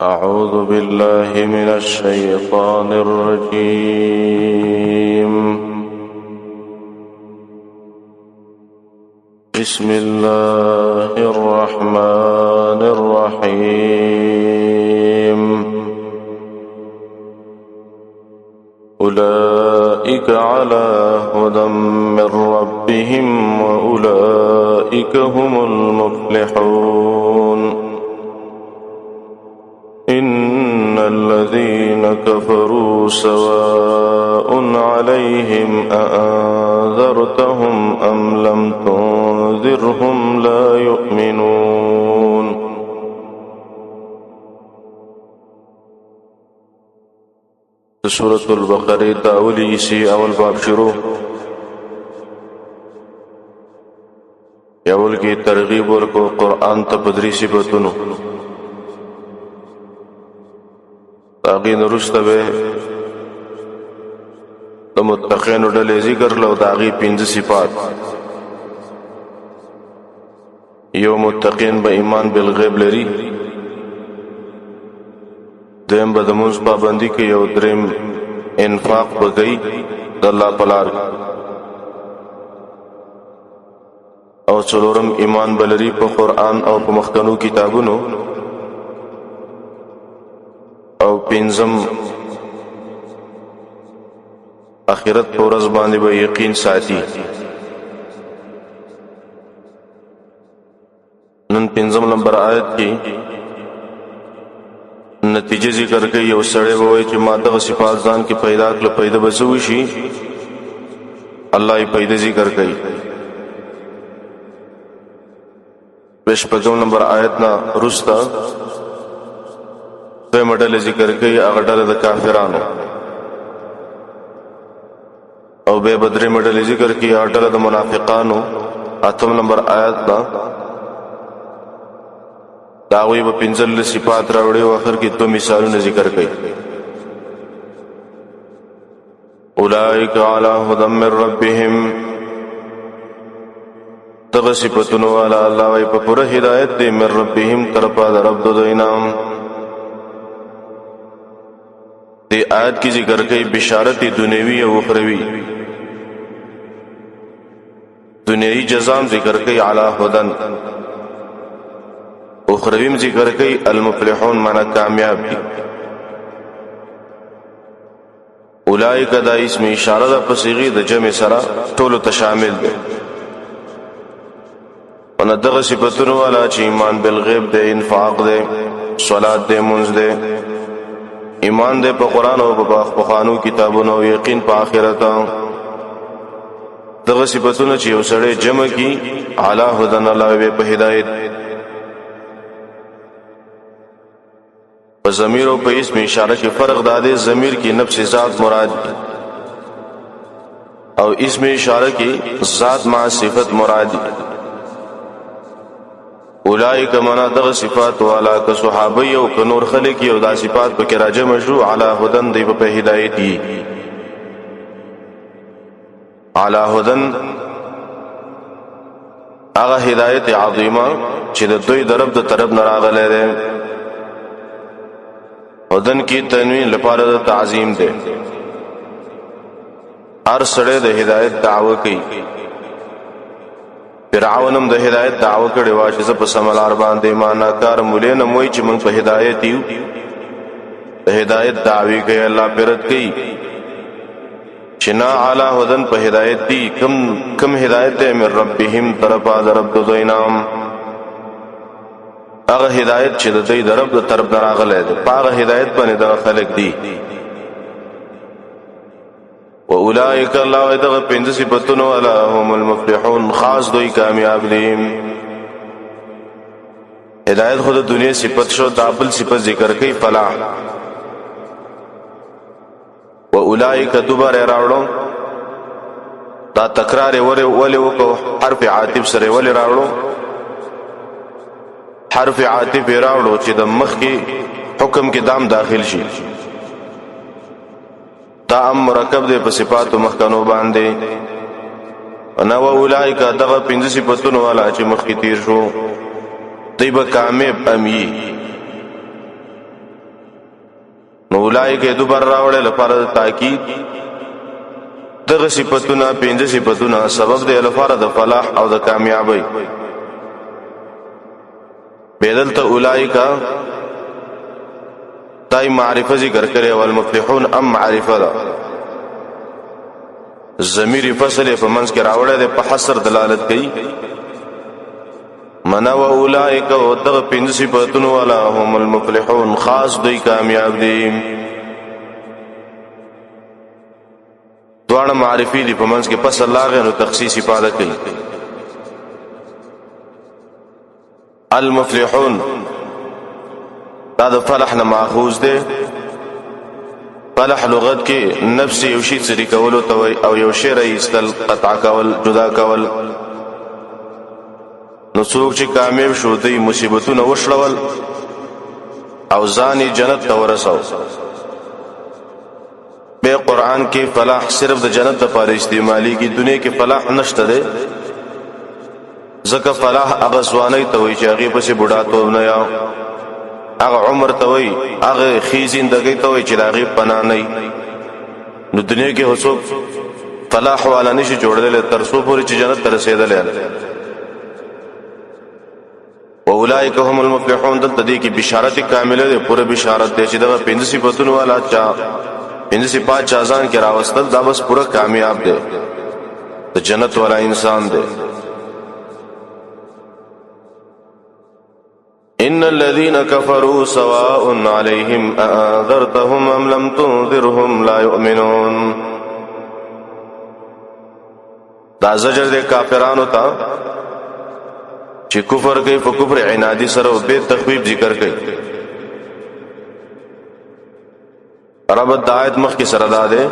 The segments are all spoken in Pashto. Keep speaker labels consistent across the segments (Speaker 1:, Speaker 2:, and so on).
Speaker 1: أعوذ بالله من الشيطان الرجيم. بسم الله الرحمن الرحيم. أولئك على هدى من ربهم وأولئك هم المفلحون. إن الذين كفروا سواء عليهم أأنذرتهم أم لم تنذرهم لا يؤمنون. سورة البقرة تاولی سی اول باب شروع. اول کی ترغیب ورکو قرآن تدریسی بتونو تاغی نرست بے د متقین ډلې ذکر لو تاغی 5 صفات. یو متقین به ایمان بالغیب لري، دیم به د منځ پابندي کوي، او دریم انفاق به کوي د الله په لار، او څلورم ایمان به لري په قرآن او په مخکنو کتابونو، او پنځم آخرت په ورځ باندې به یقین ساتي. نن پنځم نمبر آیت کې نتیجه ذکر کوي. یو سړی به وایي چې ما دغه صفات ځان کې پیدا کړل، پیدا به څه وشي؟ الله یې پیدا ذکر کوي. شپږم نمبر آیت نه وروسته دویمه ډله ذکر کوي، هغه ډله د کافرانو، او بیا به درېیمه ډله ذکر کوي، هغه ډله د منافقانو. اتم نمبر آیت نه د هغوی به 15 صفات راوړي، او آخر کې 2 مثالونه ذکر کوي. اولئک علی هدی من ربهم، دغه صفتونه والا الله وايي په پوره هدایت دی، من ربهم طرفا د رب د دوی نام. دی آیت کی ذکر کئی بشارت دنیوی او اخروی. دنیوی جزام ذکر کئی علی هدن، اخرویم ذکر کئی المفلحون مانا کامیاب دی. اولئک دا اسم اشاره دا پسیغی دا جمع سرا ټولو ته شامل دی. ونه دغه صفتونو والا چې ایمان بالغیب دی، انفاق دی، صلات دی، منځ دی، ایمان دے پا قرآن او پا پخوانو کتابونو، یقین پا آخرت. دغه صفتونه چې یو سړی جمع کی علی هدن، الله وی په هدایت. په ضمیر او په اسم اشاره کې فرق داده، ضمیر کی نفس ذات مراد دی، او اسم اشاره کی ذات مع صفت مراد دی. اولئک منا دغه صفات والا که صحابه او که نور خلق یو دا صفات په کې راجمع شو، علی هدن دی په هدایت دی. علی هدن هغه هدایت عظیمه چې د دوی د رب د طرف نه راغلی دی. هدن کی تنوین لپاره د تعظیم دی. هر سړی د هدایت دعوه کوي. فرعونم د هدایت دعوه کړي وا چې زه په سملار باندې ماناکار مولین موي چې موږ په هدایت یو. د هدایت دعوی کوي، الله پرد کوي چې نا اعلی هدن په هدایت دی. کم هدایت دی؟ من ربهم طرفا د رب د دوی نام. هغه هدایت چې د دوی د رب د طرف نه راغلی دی، په هغه هدایت باندې دغه خلک دي. واولئک الله دغه 5 صفتونه والا هم المفلحون، خاص دوی کامیاب دي. هدایت خود دنیا صفت شو، دابل صفت ذکر کوي فلاح. واولئک دوباره راوړو دا تکرار ولې وکړو، حرف عاطف سره ولې راوړو؟ حرف عاطف راوړو چې د مخ کې حکم کې دام داخل شي. دا ام مرکب دی په صفات مخکنو باندې. انا و اولئک دغه 5 صفاتونه والا چې مخکې تیر شو، دی به کامیاب امی. نو اولئک دوبر راوړل لپاره تاکید دغه صفاتونه 5 صفاتونه سبب دی لپاره د فلاح او د کامیابی بدلته اولئک دای معرفه ذکر کړي او المفلحون ام معرفه ده ضمیر فصل په منځ کې راوړل دی په حصر دلالت کوي منا و اولئک او دغه 5 صفاتونه والا هم المفلحون خاص دوی کامیاب دي دوانه معرفي دي په منځ کې پس الله غو تخصیص ifade کوي المفلحون دا د فلاح نه ماخوذ دي فلاح لغت کې نفس یو شی سری کول او یو شی رئیستل قطع کول جدا کول نو څوک چې کامیاب شو دی مصیبتونه وشړول او ځان جنت ته ورساو به قران کې فلاح صرف د جنت لپاره استعمالي کی دنیا کې فلاح نشته ده ځکه فلاح هغه ځواني ته وي چې هغه پسې بوډا توب نه یا هغه عمر ته وي هغه خیزندګي ته وي چې هغه پناه نه نو دنیا کې هڅو فلاح والا نشي جوړل تر څو پورې چې جنت ته رسیدل اولئک هم المفلحون دلته دي کې بشارت کامله ده پوره بشارت ده چې دا 5 صفاتونه والا چا 5 صفات چازان کې راوستل دا بس پوره کامیاب ده ته جنت والا انسان ده ان الذين كفروا سواء عليهم انذرتهم ام لم تنذرهم لا يؤمنون دا زجر ده کافرانو ته چې کفر کوي په کفر عنادي سره او به تخویب ذکر کوي رب د آیت مخ کې سره ده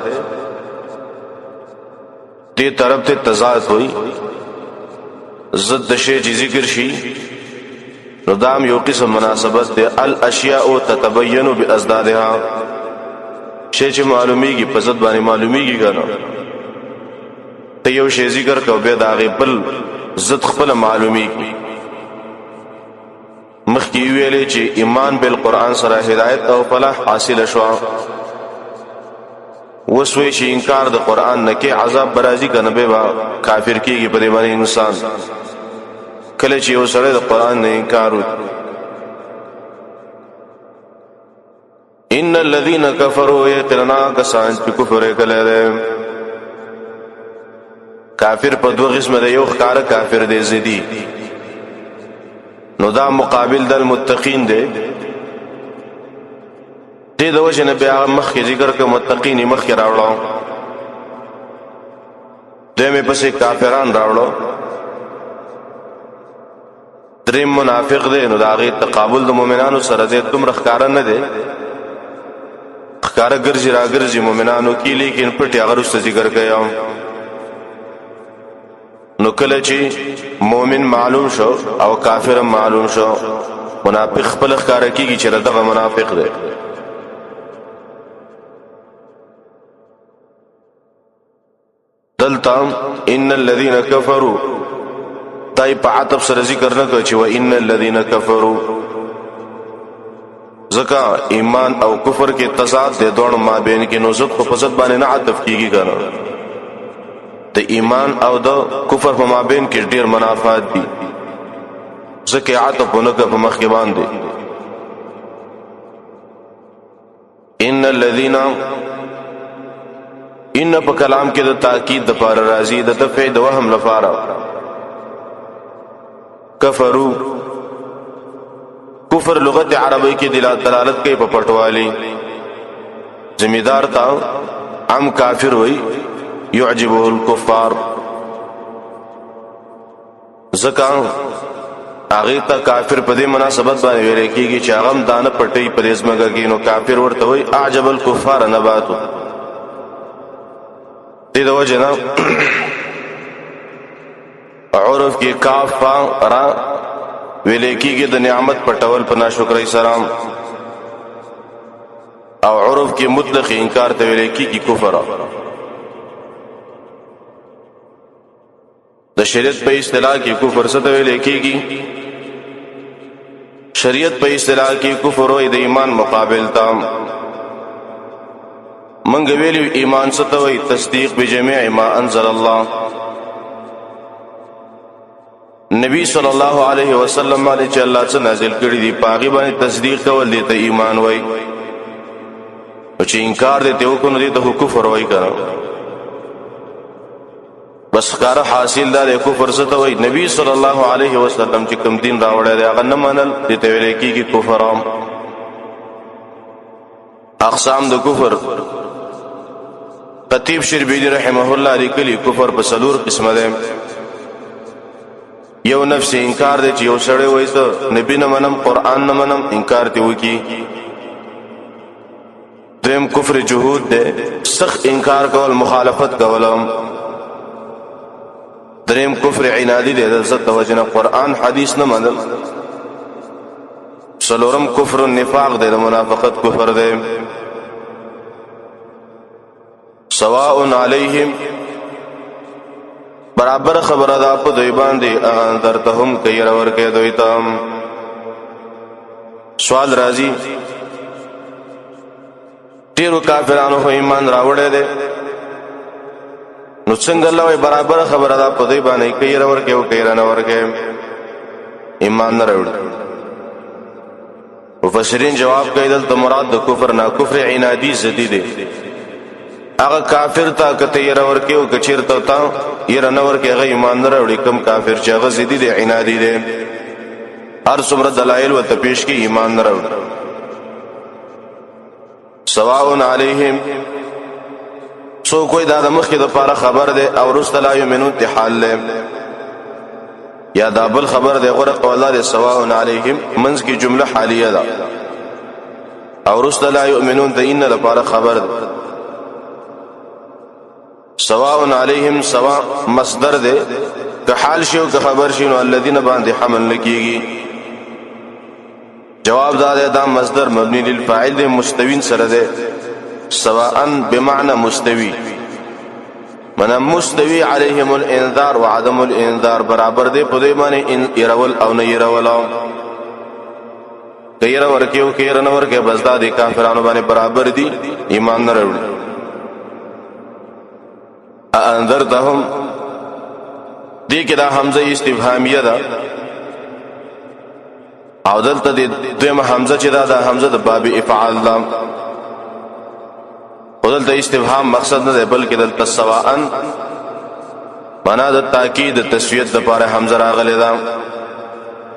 Speaker 1: دې طرف ته تضاد وي ضد شی چې ذکر شي نو دام یو قسم مناسبت ده الاشیاء تتبین بازدادها شی چې معلومیږي په ضد باندې معلومیږي کنه ته یو شی ذکر کو به دا غي بل ضد خپل معلومیږي مخکې ویلې چې ایمان بالقران سره هدایت او فلاح حاصل شو وسوي چې انکار د قران نه کې عذاب برازي کنه به کافر کیږي په دې باندې انسان کله چې یو سره د قران نه انکار ان الذين كفروا يقرنا کسان چې کفر کړي کافر په دوه قسمه دی یو ښکار کافر دی زیدي نو دا مقابل د المتقین دی دې د وجه نه بیا مخکې ذکر کوم متقین مخکې راوړو دمه پسې کافران راوړو دریم منافق دی نو دا غي تقابل د مؤمنانو سره دې تم رخکار نه دی ښکار ګرځي راګرځي مؤمنانو کې لیکن پټي هغه رست ذکر کوي نو کله چې مؤمن معلوم شو او کافر معلوم شو منافق خپل ښکار کیږي چې دغه منافق دی دلتا ان الذين كفروا دای په عطف سره ذکر نه کوي چې و ان الذين كفروا زکا ایمان او کفر کې تضاد دي دوه مابین کې نو زد په فساد باندې نه عطف کیږي کنه د ایمان او د کفر په مابین کې ډیر منافات دي زکه عطفونه په مخ کې باندې ان الذين ان په کلام کې د تاکید د پار راضی د دفع د وهم لپاره کفرو کفر لغت عربی کې دلالت کوي په پټوالي زمیدار تا ام کافر وي يعجبه الكفار زکا هغه ته کافر په دې مناسبت باندې ویل کېږي چې هغه دانه پټي پرېزمګه کې نو کافر ورته وي اعجب الكفار نباتو دې د وجه نه عرف کې کاف فا را ویل کېږي د نعمت پټول په ناشکرۍ سره او عرف کې مطلق انکار ته ویل کېږي کفر د شریعت په اصطلاح کې کفر څه ته ویل کېږي شریعت په اصطلاح کې کفر او د ایمان مقابل تا منګ ویلو ایمان ستوي تصدیق بجميع ما انزل الله. نبی صلی الله علیه وسلم باندې چې الله څه نازل کړی دی پاغي باندې تصدیق کول دي ته ایمان وای، او چې انکار دې ته وکړو دي ته کفر وای کړه. بس کار حاصل دا کفر څه ته وای. نبی صلی الله علیه وسلم چې کوم دین راوړی دی هغه نه منل دي ته ویل کېږي کفر. اقسام د کفر خطیب شربینی رحمه الله لیکلی کفر په څلور قسمه ده. یو نفس انکار دی چې یو سړی وایي ته نبی نه منم قرآن نه منم انکار ته وکي. دویم کفر جهود دی سخت انکار کول مخالفت کولم. دریم کفر عنادی دی د عزت د وجنه قرآن حدیث نه منل. څلورم کفر النفاق دی د منافقت کفر دی. سواء علیہم برابر خبره ده په دوی باندې انذرتهم کیر ورکه دوی ته. سوال راځي ډیرو کافرانو خو ایمان راوړی دی نو څنګه الله وایي برابر خبره ده په دوی باندې کیر ورکه او کیر نه ورکه ایمان نه راوړي. مفسرین جواب کوي دلته مراد د کفر نه کفر عنادی زدی دی. هغه کافر ته کته ير ورکه او کچیرته تا ير نه ورکه هغه ایمان نه راوړي. کم کافر چې هغه زدی دی عنادی دی هر څومره دلایل وته پیش کی ایمان نه راوړي. سواء علیہم سو کوئی دا مخکې د پاره خبر دی او رست لا یمنون تحال له یا دا بل خبر دی غره قولا دی. سواء علیہم منځ کی جمله حالیه ده او رست لا یؤمنون د ان د پاره خبر دی. سواء علیہم سواء مصدر دے که حال شو که خبر شنو الذین باندې حمل لکیږي. جواب دا مصدر مبنی للفاعل دے مستوین سره دے. سواء بمعنى مستوی من مستوی علیہم الانذار وعدم الانذار برابر دے په دې باندې ان يرول او نه يرول. کیر ورکیو کیر نه ورکه بس دا دي کافرانو باندې برابر دي ایمان نه وروړي. انذرتهم دې کې دا حمزه استفهامیه ده او دلته دویمه حمزه چې دا حمزه د باب افعال ده. دلته استفهام مقصد نه ده بلکې دلته سواء معنا د تاکید تسویت د لپاره حمزه راغلی ده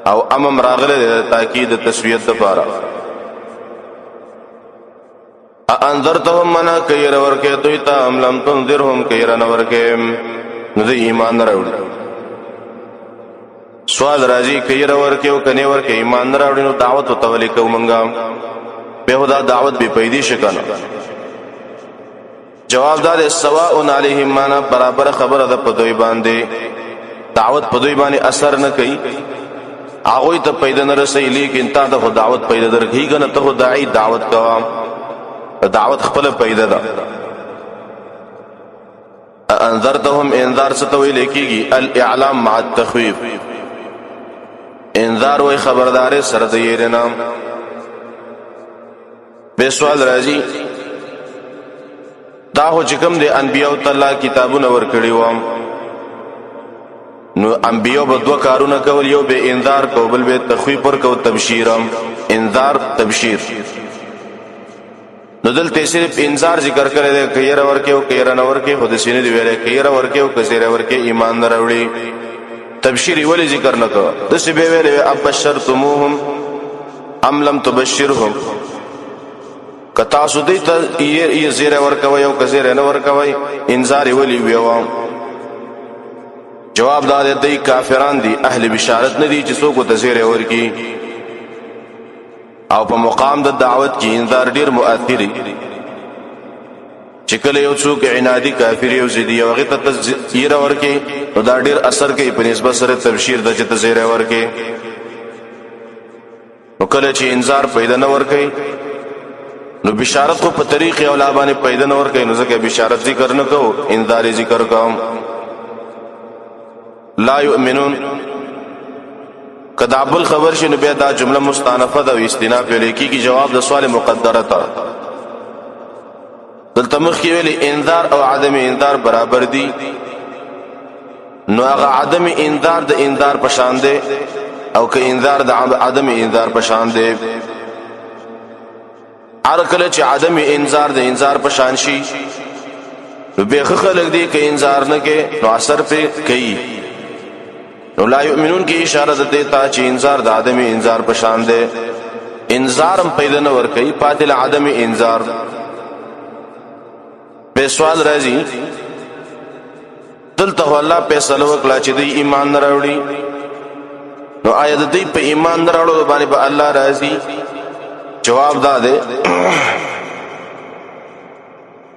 Speaker 1: او امم راغلی ده تاکید تسویت د لپاره. انذرتهم منا کیر ورکه دوی ته ام لم تنذرهم کیر نه ورکه نو د ایمان نه راوړي. سوال راځي کیر ورکه او کني ورکه ایمان نه راوړي نو دعوت وتولي کومنګا به خدا دعوت به پیدا شکنه. جواب دار سواء علیہم معنا برابر خبره ده په دوی باندې دعوت په دوی باندې اثر نه کوي. هغه ته پیدا نه رسي لیکن تا ته دعوت پیدا درکې کنه ته داعی دعوت کوه دعوت خپل پیدا ده. انذرتهم انذار ستوي لیکيږي الاعلام مع التخويف. انذار وای خبردار سره د یې نام. به سوال راځي دا هو چې کوم د انبیاء تعالی کتابونه ورکړي و نو انبیاء به دوه کارونه کول یو به انذار کو بل به تخویف ورکو تبشیر. انذار تبشیر نو دلته صرف انذار ذکر کړی دی کیر ورکه او کیر نه ورکه خود سینې دی ویل کیر ورکه او کیر ورکه ایمان نه راوړي. تبشیر ولی ذکر نه کو د څه به ویل ابشرتموهم ام لم تبشرهم کتا سودی ته یې زیره ورکوي او کزیره نه ورکوي انذار ولی ویو. جواب دار دی کافران دي اهل بشارت نه دي چې څوک ته زیره ورکی او په مقام د دعوت کې انذار ډیر مؤثر دی. چې کله یو څوک عنادي کافر یو زیدي او هغه ته زیره ورکی نو دا ډیر اثر کوي په نسبت سره تبشیر د چې ته زیره ورکی. نو کله چې انذار پیدا نه ورکی نو بشارت کو په طریق اولا باندې پیدا نه ورکې نو ځکه بشارت ذکر نه کو انذار ذکر کوم. لا یؤمنون کدا بل خبر شنو بیا دا جمله مستانفه ده او استئناف لیکي کی جواب د سوال مقدره تا دلته مخکې ویلي انذار او عدم انذار برابر دي، نو هغه عدم انذار د انذار په شان دی او که انذار د عدم انذار په شان دی. هر کله چې عدم انذار د انذار په شان شي نو بیخ خلق دی که انذار نه کې نو اثر په کوي. نو لا یؤمنون کی اشاره ده ته چې انذار د عدم انذار په شان دی، انذار هم پیدا نه ور کوي پاتې عدم انذار. به سوال راځي دلته الله فیصله وکړه چې دوی ایمان نه راوړي، نو آیا د دوی په ایمان نه راوړلو باندې به الله راضي؟ جواب دا دی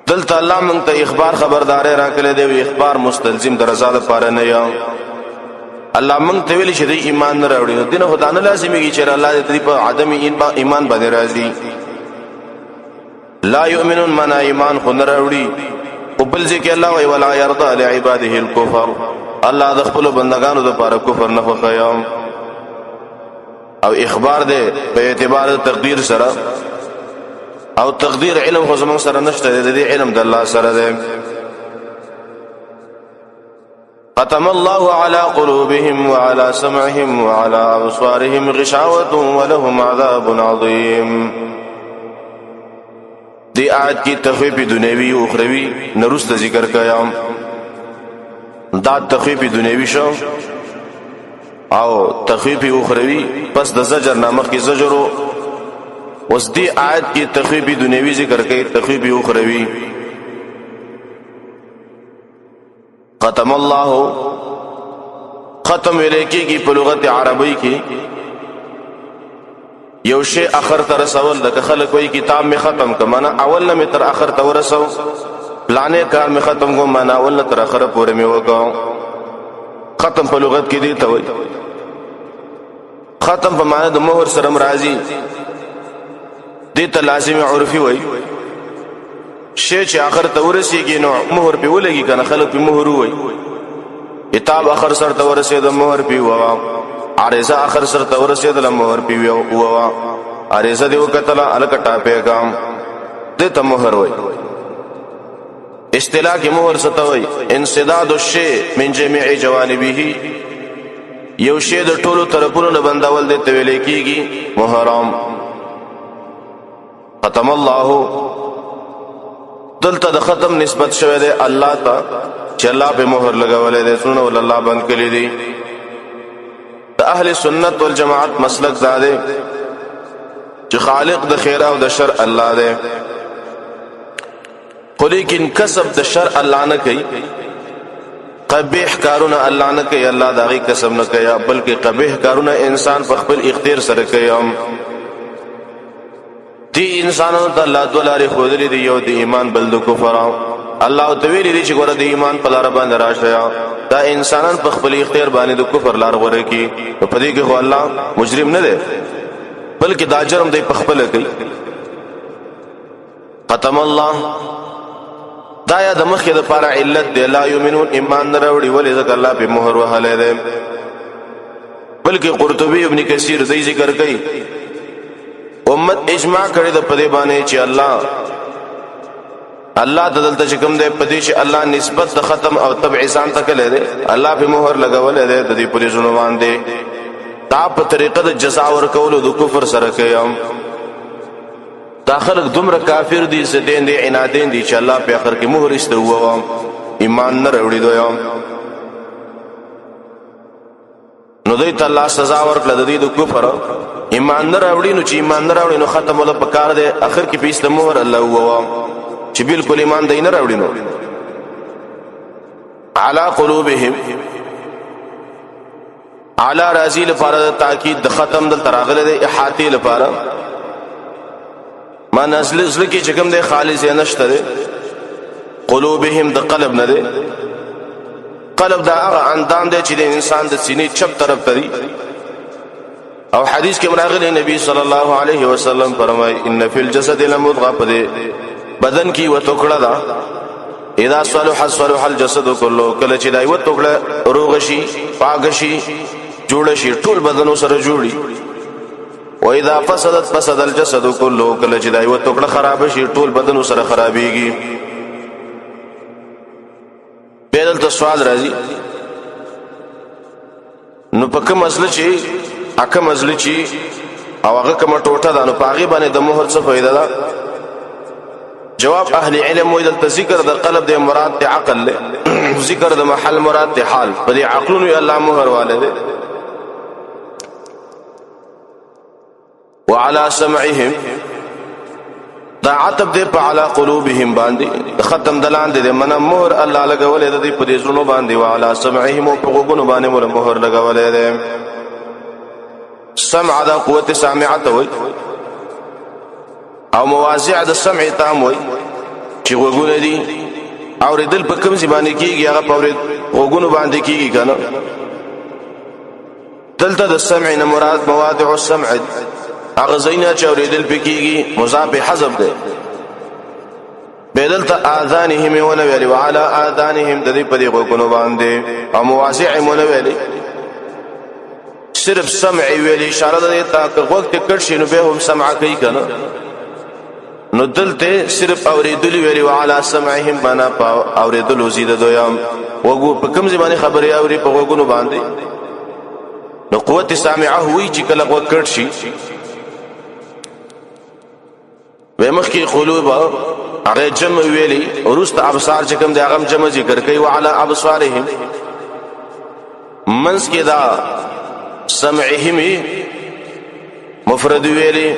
Speaker 1: دلته الله موږ ته اخبار خبرداري راکړي دی او اخبار مستلزم د رضا لپاره نه یو. الله موږ ته ویلي چې دوی ایمان نه راوړي، نو دینه خدای نه لازمي چې الله دې په عدم ایمان باندې راضي. لا یؤمنون منا ایمان خو نه راوړي. او بل ځکه الله وی ولا يرضى لعباده الكفر، الله د خپل بندگانو لپاره کفر نه خوښوي او اخبار دی په اعتبار تقدیر سره، او تقدیر علم خو زموږ سره نشته دی، علم د الله سره دی. ختم الله على قلوبهم وعلى سمعهم وعلى أبصارهم غشاوة ولهم عذاب عظيم. دی آیت کی تخویف دنیوی و اخروی نرست ذکر کیا، دا تخویف دنیوی شو او تخویف اخروی پس د زجر نامخ کی زجرو. اس دی آیت کی تخویف دنیوی ذکر کئی تخویف اخروی. ختم اللہ ختم ولیکی کی پلغت عربی کی یو شی اخر تر رسول د خلک وی کتاب می ختم ک معنا اول نه تر اخر ته ورسو، پلانې کار می ختم کو معنا اول نه تر اخر پورې می وکاو. ختم په لغت کې دی ته وی ختم په معنا د مهر سره مرাজি دي ته لازم عرفي وی شی چې اخر ته ورسیږي نو مهر په ولګي کنه خلک په مهر وی. کتاب اخر سره ته ورسید مهر په ووا، عارضه اخر سره ته ورسید مهر په ووا، عارضه دی وکتل الکټا پیغام دې ته مهر وی. اصطلاح کې مهر ستوي انسداد الشيء من جميع جوانبه، یو شی د ټولو طرفونو نه بندول دي ته ویل کیږي محرم. ختم الله دلته د ختم نسبت شوه دی الله ته چې الله په مهر لګولې دي، سنن ول الله بند کړی دي. د اهل سنت والجماعت مسلک زاده چې خالق د خیر او د شر الله دی، خو لیکن کسب د شر الله نه کوي، قبیح کارونه الله نه کوي، الله داغي کسب نه کوي، بلکې قبیح کارونه انسان په خپل اختیار سره کوي. دی انسانانو ته الله دولاري خودلې دی، یو د ایمان بل د کفر. الله تعالی دې چې ګوره د ایمان په لار باندې راشه، دا انسانان په خپل اختیار باندې د کفر لار غوړي کی، په دې کې خو الله مجرم نه دی بلکې دا جرم دی په خپل کوي. ختم الله دا یا د مخې د لپاره علت دی، لا یؤمنون ایمان نه راوړي ولې ځکه الله په مهر وهلې دی. بلکې قرطبی ابن کثیر دې ذکر کوي امت اجماع کړي د پدې باندې چې الله تدلته چې کوم دی پدې چې الله نسبت د ختم او تبع ځان ته کړي دی، الله په مهر لګولې دی د دې پرې ژوند دی. دا په طریقه د جزا ورکولو د کفر سره کوي. دا خلق دومره کافر دي زدين دي عنادین دي چې الله په اخر کې مهر استو ایمان نه وروړي دوی، نو دوی ته الله سزا ورکړه د دې د کفر. ایمان نه راوړي نو چې ایمان نه راوړي نو ختم ولا پکار دی، اخر کې پیسته مهر الله ووا چې بالکل ایمان دی نه راوړي. نو علی قلوبهم علی رازی لپاره تاکید د ختم د تراغله د احاطه لپاره ما نزل کې چې کوم دی خالص نشته دی. قلوبهم د قلب نه دی، قلب دا هغه اندام دی چې د انسان د سینې چپ طرف ته دی. او حدیث کې راغلی نبی صلی الله علیه وسلم فرمای ان فی الجسد لمضغه، په بدن کې و ټوکړه ده، اذا صلح صلح الجسد كله، کله چې دای و ټوکړه روغ شي پاک شي جوړ شي ټول بدن سره جوړي. واذا فسدت فسد الجسد كله، کله چې دا یو ټوکړه خراب شي ټول بدن سره خرابېږي. پیدل ته سوال راځي نو په کوم مسله چې اکه مسله چې او هغه کوم ټوټه ده نو په هغې باندې د مهر څه فایده ده؟ جواب اهل علم وایي دلته ذکر د قلب د مراد د عقل دی، ذکر د محل مراد د حال. په دې عقلونو یې الله مهر والی دی. وعلى سمعهم دا عتب دی په علی قلوبهم باندې، ختم دلان دی منه مهر الله لګولې دی په دې زړونو باندې. وعلى سمعهم او په غوږونو باندې مهر لګولې دی. سمع دا قوت سامعه ته وایي او مواضع د سمع تام وایي چې غوږونه دي اورېدل په کوم ځای باندې کېږي هغه په غوږونو باندې کېږي که نه. دلته د سمع نه مراد مواضع السمع هغه ځایونه چې اورېدل پې کېږي مضاف حذف دی. بیا دلته آذانهم یې ونه ویلې وعلى آذانهم د دې په دې غوږونو باندې او مواضع یې ونه ویلې، صرف سمع ویلې اشاره ده ته که غوږ ته کټ شي نو بیا هم سمع کوي که نه. نو دلته صرف اورېدلي ویلې وعلى سمعهم معنا په اورېدلو زیده دویم وګو په کوم ځای باندې خبرې اوري په غوږونو باندې. نو قوت سامعه وایي چې کله غوږ کټ شي وی مخکې قلوب هغه جمع ویلې وروسته ابصار چې کوم دی هغه هم جمع ذکر کوي. وعلى ابصارهم منځ کې دا سمعهم مفرد ویلې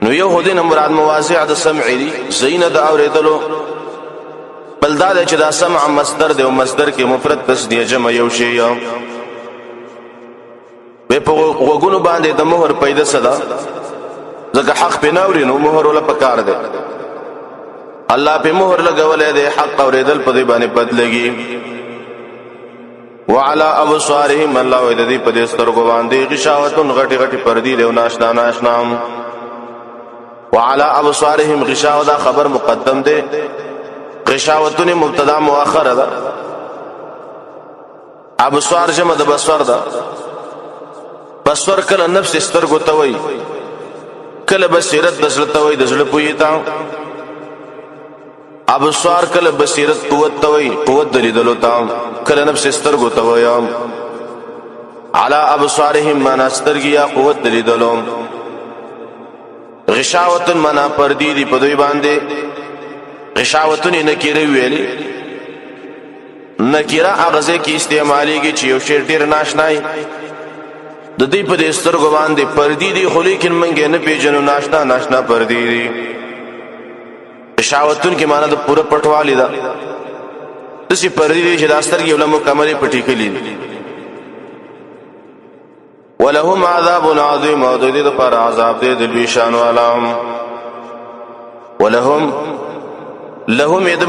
Speaker 1: نو یو هدین مراد مواضع د سمع دی زینه د اورېدلو، بل دا دی چې دا سمع مصدر دی او مصدر کې مفرد تصدیه جمع یو شی. وی په غوږونو باندې د مهر پیدا څه ده؟ ځکه حق پې نه اوري نو مهر وله پکار دی. الله پې مهر لګولی دی، حق اورېدل په دې باندې بدلېږي. وعلى ابصارهم الله وی د دې په دې سترګو باندې غشاوتون غټې غټې پردې دی او ناشنا ناشنا. وعلى ابصارهم غشاوه دا خبر مقدم دی، غشاوتون مبتدا مؤخره ده. ابصار جمع د بصر ده. بصر کله نفس سترګو ته وایي، کله بصیرت د زړه ته وایي د زړه پوهې ته. ابصار کله بصیرت قوت ته وایي قوت د لیدلو ته، کله نفس سترګو ته وایي. علی ابصارهم معنا سترګې یا قوت د لیدلو. غشاوتن معنا پردې دي په دوی باندې. غشاوتن یې نکیره ویلې، نکیره هغه ځای کې استعمالیږي چې یو شی ډېر ناشنای د دې په دې سترګو باندې پردې دي خو لیکن موږ یې نه پېژنو، ناشنا ناشنا پردې دي. غشاوتن کې معنا د پوره پټوالي ده، داسې پردې دي چې دا سترګې یو له مکملې پټې کړي دي. ولهم عذاب عظیم او د دې لپاره عذاب دی د لوی شان والا. ولهم لهم یې د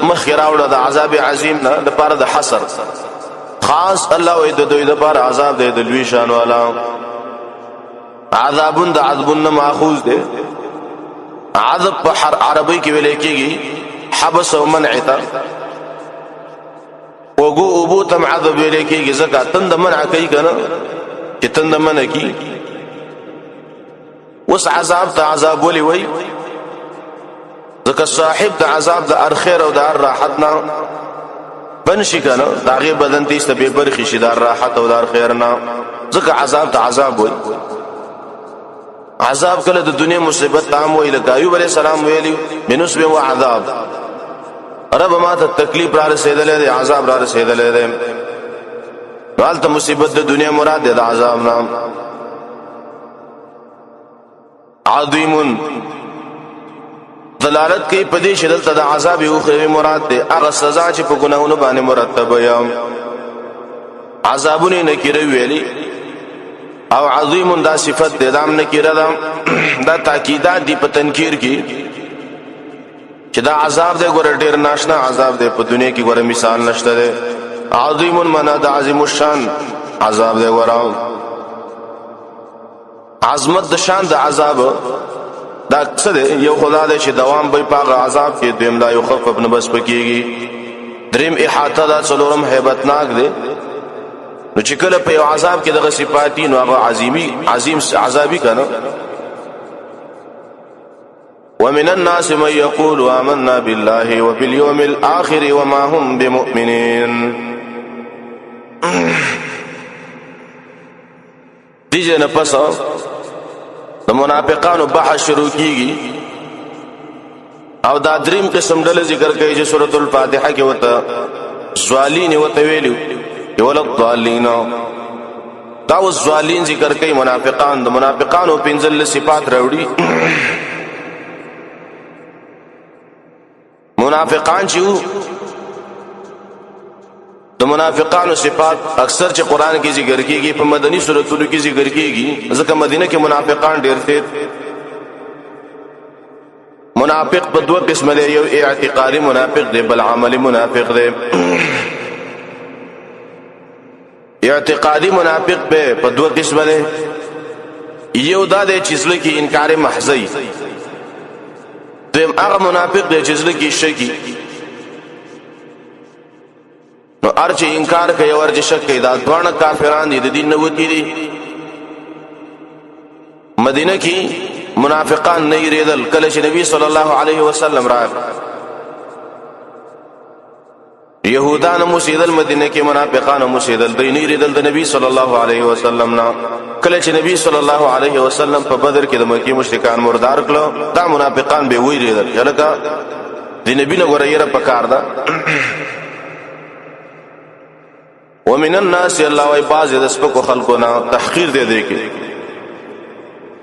Speaker 1: مخکې راوړه د عذاب عظیم نه د لپاره د حصر خاص الله وی د دوی لپاره عذاب دی د لوی شان والا. عذابون د عذبون نه ماخوذ دی. عذب په عربی کې ویل کېږي حبس او منع ته، وګو اوبو تم عذب ویل کېږي ځکه تند منع کوي که نه چې تند منع کی. اوس عذاب ته عذاب ولې وایي؟ ځکه صاحب د عذاب د هر خیر او د هر راحت نه بن شي که نه، د هغې بدن ته ایسته بې برخې شي د هر راحت او د هر خیر نه، ځکه عذاب ته عذاب وایي. عذاب کله د دنیا مصیبت ته هم وایي، لکه ایوب علیه السلام ویلي بنصب و عذاب، رب ما ته تکلیف را رسېدلی دی، عذاب را رسېدلی دی. نو هلته مصیبت د دنیا مراد دی د عذاب نه. عظیم دلالت کوي په دې چې دلته د عذاب اخروي مراد دی، هغه سزا چې په ګناهونو باندې مرتبه یم. عذابونه نکیره ویلي او عظیم دا صفت دی، دا هم نکیره ده. دا تاکیدات دی په تنکیر کې چې دا عذاب دی ګوره ډېر ناشنا عذاب دی، په دنیا کې ګوره مثال نشته دی. عظیم معنا د عظیم الشان عذاب دی. ګوره عظمت د شان د عذاب دا څه دی؟ یو خدا دی چې دوام به په هغه عذاب کې، دویم لا یخفف نه بس پکېږي، دریم احاطه ده، څلورم هیبتناک دی. نو چې کله په عذاب کې دغه صفات نو هغه عظیم عذابي کنه. ومن الناس من يقول آمنا بالله وباليوم الآخر وما هم بمؤمنين. دیجه نه پس د منافقانو بحث شروع کیږي او دا دریم قسم ډله ذکر کوي چې سورۃ الفاتحه کې وته ظالین وته ویلو ولا الضالین. دا و ظالین ذکر کوي منافقان. د منافقانو پنځل صفات راوړي. منافقان چې د منافقانو صفات اکثر چې قران کې ذکر کیږي په مدني سورتونو کې ذکر کیږي ځکه مدینه کې منافقان ډېر دي. منافق په دوه قسم دی، یو اعتقادي منافق دی بل عملی منافق دی. اعتقادي منافق په دوه قسم دی، یو دا دی چې ځل کې انکار محضی، دیم هغه منافق دی چې ځل کې شکی. نو ارچ انکار کوي او ارچ شک کوي، دا دوه کافران دي، د دین نه وتی دي. مدینه کې منافقان نه یریدل. کله چې نبی صلی الله علیه وسلم راغ یهودان مسیدل، مدینه کې منافقان مسیدل، دوی نه یریدل د نبی صلی الله علیه وسلم نه. کله چې نبی صلی الله علیه وسلم په بدر کې د مکی مشرکان مردار کړو، دا منافقان به ویریدل یلکه د نبی نه غوړیره پکار ده. ومن الناس الله وای باز د سپکو خلقنا تحقیر دے دے کې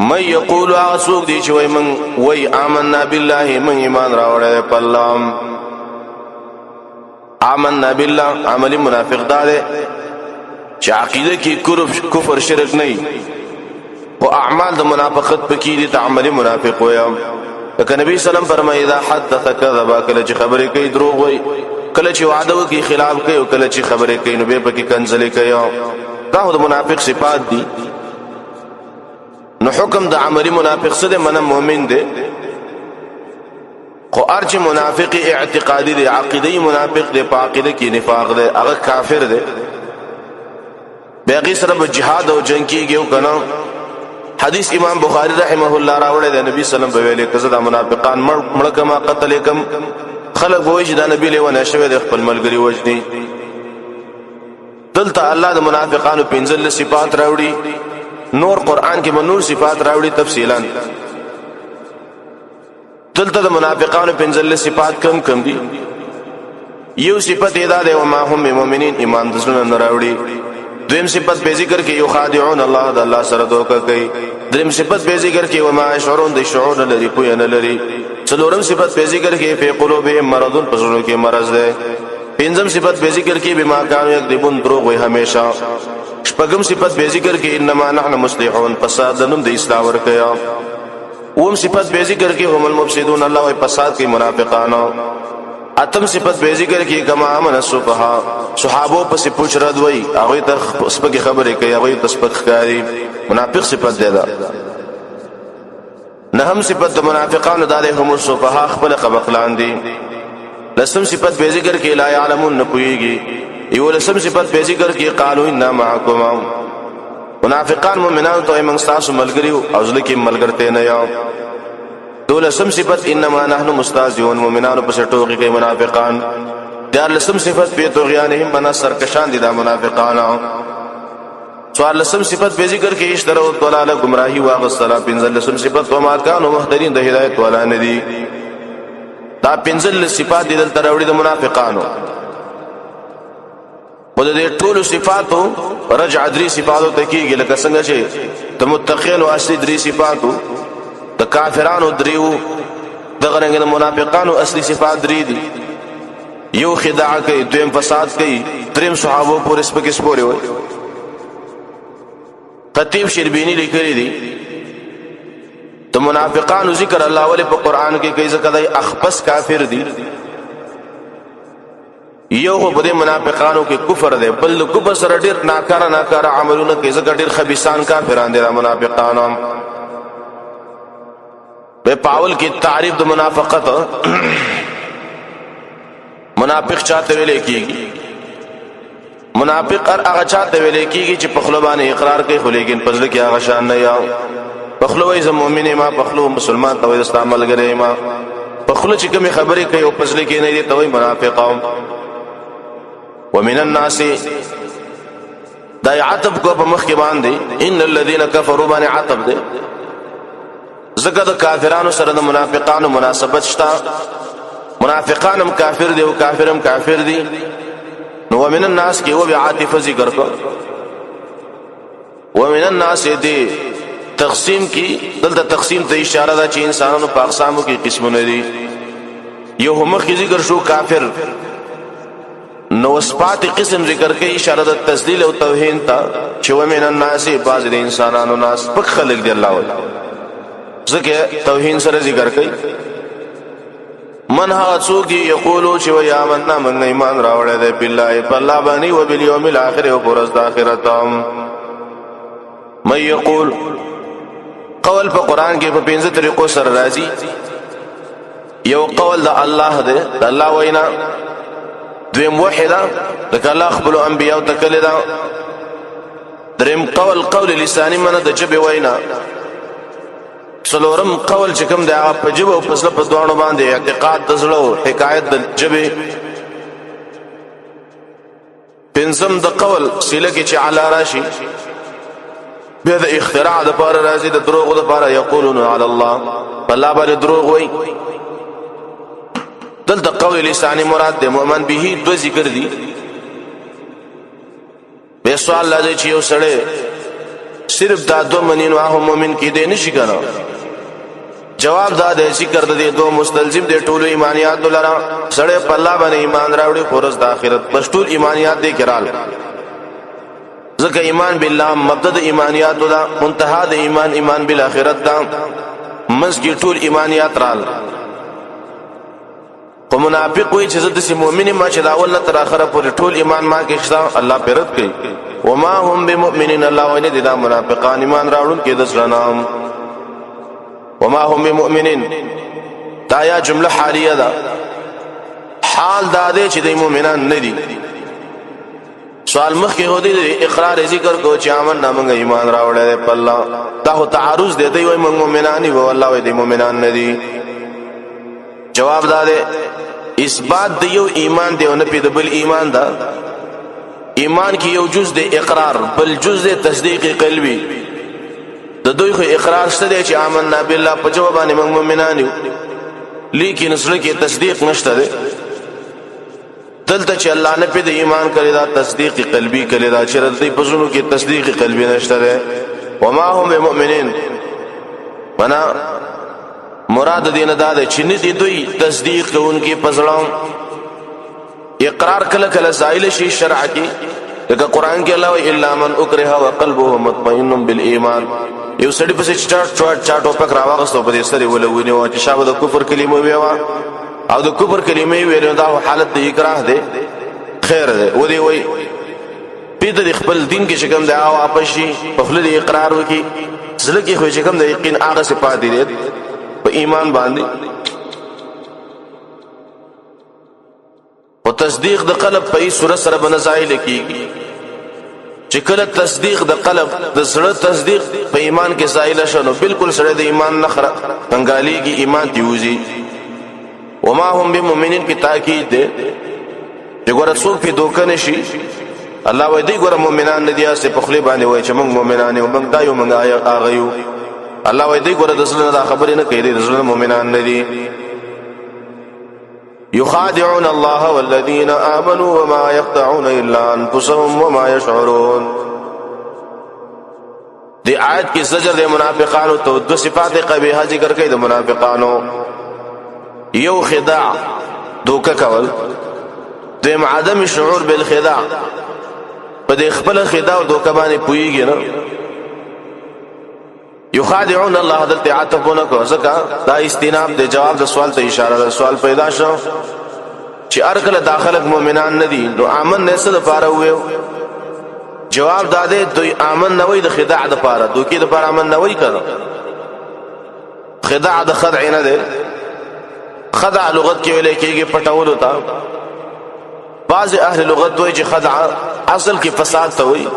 Speaker 1: من یقول اسوک دی چې وای من وای آمنا بالله، من ایمان راوړل په الله. آمنا بالله عملی منافق دار چې عقیده کې کفر شرک نه او اعمال د منافقت پکې دي، ته عملی منافق وای. لکه نبی سلام فرمایي اذا حدث كذب، کله چې خبرې کوي دروغ وای، کله چې وعده وکي خلاف کوي او کله چې خبرې کوي نو به پکې کنځلې کوي. دا د منافق صفات دي. نو حکم د عملی منافق څه دی؟ من مؤمن دی، خو ارچ منافق اعتقادي دی، عقیدی منافق دی، په عقیده کې نفاق دی، هغه کافر دی. باقي سره په جهاد او جنگ کېږي او کنه. حدیث امام بخاری رحمه الله راوړی دی، نبی سلام په ویلي کزه د منافقان مړ کما قتل کم. خلق وایي چې دا نبی له ونه شوی د خپل ملګری وجني. دلته الله د منافقانو پنځل صفات راوړي، نور قران کې نور صفات راوړي تفصیلا. دلته د منافقانو پنځل صفات کم دي. یو صفت ادا ده او ما هم مؤمنین، ایمان د زړه نه راوړي. دویم صفت به ذکر کې یخادعون الله، د الله سره دوکه کوي. دریم صفت به ذکر کې وما شعورون، د شعور نه لري پوی نه لري. څلورم صفت به ذکر کې فی قلوبهم مرض، پسونو کې مرض ده. پنځم صفت به ذکر کې بما كانوا یکذبون، دروغ وي همیشه. شپږم صفت به ذکر کې انما نحن مصلحون، فساد نوم د اصلاح ورکیا. اوم صفت به ذکر کې هم المفسدون، الله وي فساد کې منافقانو. اتم صفت به ذکر کې کما امن الصفها، صحابو پس پوچھ رد وي، هغه ته سپک خبرې کوي، هغه ته سپک ښکاری. منافق صفت ده. نهم صفت د منافقانو داله هم الصفها، خپل قبقلان دي. لسم صفت به ذکر کې لا يعلمون، نه پويږي. یو لسم صفت به ذکر کې قالوا اننا معكم، منافقان مؤمنان ته موږ تاسو ملګری او ځل کې ملګرته نه یو. دولسم صفت انما نحن مستهزئون، مؤمنانو په ټوکی کې منافقان. دیار لسم صفت به طغیانهم، منا سرکشان دي دا منافقان. سوال لسم صفت به ذکر کې اشتراء الضلاله، گمراهي واغسلا. پنځل لسم صفت وما كانوا مهتدين، د هدایت والا نه دي. دا پنځل صفات دي دلته راوړي د منافقانو. په دې ټولو صفاتو رجع درې صفاتو ته کېږي، لکه څنګه چې د متقینو اصلي درې صفاتو، د کافرانو دریو، دغه رنګ د منافقانو اصلي صفات درې دي. یو خداع کوي، دویم فساد کوي، دریم صحابو پورې سپکې سپورې وي. خطیب شربینی لیکلی دي د منافقانو ذکر الله ولې په قران کې کوي، ځکه دای اخپس کافر دي. یو په دې منافقانو کې کفر دی، بل کفر سره ډیر ناکاره عملونه کوي، ځکه ډیر خبيثان کافران دي منافقانو. په پاول کې تعریف د منافقت، منافق چاته ویل کېږي؟ منافق هغه چاته ویل کیږي چې په خله باندې اقرار کوي خو لیکن پزله کې هغه شان نه یا په خله وایي زه مؤمن ما په خله مسلمان ته وایي استعمال غره ما په خله چې کوم خبرې کوي او پزله کې نه دي ته وایي منافقون. ومن الناس دا عتب کو په مخ کې باندې ان الذين كفروا باندې عتب دي زګه د کافرانو سره د منافقانو مناسبت شته. منافقانم کافر دي او کافرم کافر دي. نو ومن الناس کې و بعاطفه ذکر کو ومن الناس دي تقسیم کی دلته تقسیم ته اشاره ده چې انسانانو په اقسامو کې قسمونه دي. یو هم کې ذکر شو کافر نو صفات قسم ذکر کوي اشاره د تسلیل او توهین ته چې ومن الناس بعض د انسانانو ناس پک خلق دی الله ولا ځکه توهین سره ذکر کوي. من ها څوک یقولو چې ویا آمنا من ایمان راوړل دی بالله په الله باندې او بالیوم الاخر او پر ورځ د آخرت. مې یقول قول په قران کې په 15 طریقو سره راځي. یو قول د الله دی د الله وینا، دویم وحده لکه الله خپل انبیاء تکل دا، دریم قول لسانی منه د جبه وینا، څلورم قول چې کوم دی هغه په جبه او پسله په دوانو باندې اعتقاد د زړه او حکایت د جبه، پنځم د قول سله کې چې علی راشي بیا د اختراع د پاره راځي د دروغ د پاره یقولون علی الله الله باندې دروغ وای. دلته قول لسانی مراد د مؤمن به دو ذکر دي. به سوال لږ چې یو سړی صرف دا دو منین واه مؤمن کې دی نشي کنه. جواب دا دی ذکر د دې دو مستلزم دي ټولو ایمانیات دلاره. سړی په الله باندې ایمان راوړي خورز د آخرت بس ټول ایمانیات دي کرال. ځکه ایمان بالله مبدا د ایمانیات دا منتها د ایمان بالآخرت دا منځ کې ټول ایمانیات رال. خو منافق وایي چې زه د مؤمن ما چې دا اول نه تر اخره پورې ټول ایمان ما کې شته الله پرد کوي. وما هم بمؤمنین الله ویني دا منافقان ایمان راوړون کې د ځلنام وما هم بمؤمنین دا یا جمله حالیه ده. حال دا دی چې د مؤمنان نه دي. سوال مخ کې هودي اقرار ذکر کو چې امن نامنګ ایمان راوړل په الله دا هو تعارض دی دی وای موږ مؤمنان یو الله وای دی مؤمنان نه دي. جواب دا دی اثبات د یو ایمان دی او نه په بل ایمان دا. ایمان کې یو جز د اقرار بل جز د تصدیق قلبي. د دوی خو اقرار شته دی چې آمنا بالله په جواب باندې موږ مؤمنان یو لیکن سره کې تصدیق نشته دی. دلته چې الله نه په د ایمان کړی دا تصدیق قلبي کړی دا چې رد دی پزونو کې تصدیق قلبي نشته دی. وما هم بمؤمنین معنا مراد دین دا ده چې نه دي دوی تصدیق کوونکي پزړم. اقرار کله کله زائل شي شرع کې لکه قران کې الله الا من اکره وقلبه مطمئن بالایمان. یو سړی په چا ټوپک راوغستو په دې سره ولونی او چې شابه د کفر کلمه ویوا او د کفر کلمه ویل دا حالت د اکراه ده خیر ده. و دې وای پیته د خپل دین کې شکم ده او اپشي په خپل اقرار وکي زله کې خو شکم ده یقین هغه صفات دي په ایمان باندې. او تصدیق د قلب په صورت سره بنزایل کیږي چې کله تصدیق د قلب د سره تصدیق په ایمان کې زایل شنو بالکل سره د ایمان نخره څنګهاليږي ایمان دیوزي. وما هم بمؤمنین کی تاکید ده چې ګور څوک په دوکه نشي الله وایي دی ګور مؤمنان نه دي اسه په خلی باندې وایي چې موږ مؤمنان یو موږ دا یو موږ هغه یو. الله وایي دی ګور د زړه دا خبرې نه کوي د زړه مؤمنان نه دي. يخادعون الله والذين آمنوا وما يخدعون إلا أنفسهم وما يشعرون. دی آیت کی زجر د منافقانو ته دو صفات قبیحه ذکر کوي د منافقانو. یو خداع دوکه کول، دویم عدم شعور بالخداع په دې خپل خداع او دوکه باندې پويږي نه. یخادعون الله دلته عتبونه کو ځکه دا استیناب د جواب د سوال ته اشاره ده. سوال پیدا شو چې ارکل داخلك مؤمنان نه دي نو امن نه څه د پاره وو. جواب داده دوی امن نه وي د خداع د پاره دوکې د پاره امن نه وي کړه. خداع د خدع نه ده. خدع لغت کې ویل کېږي پټول وتا. بعض اهل لغت دوی چې خدع اصل کې فساد ته وي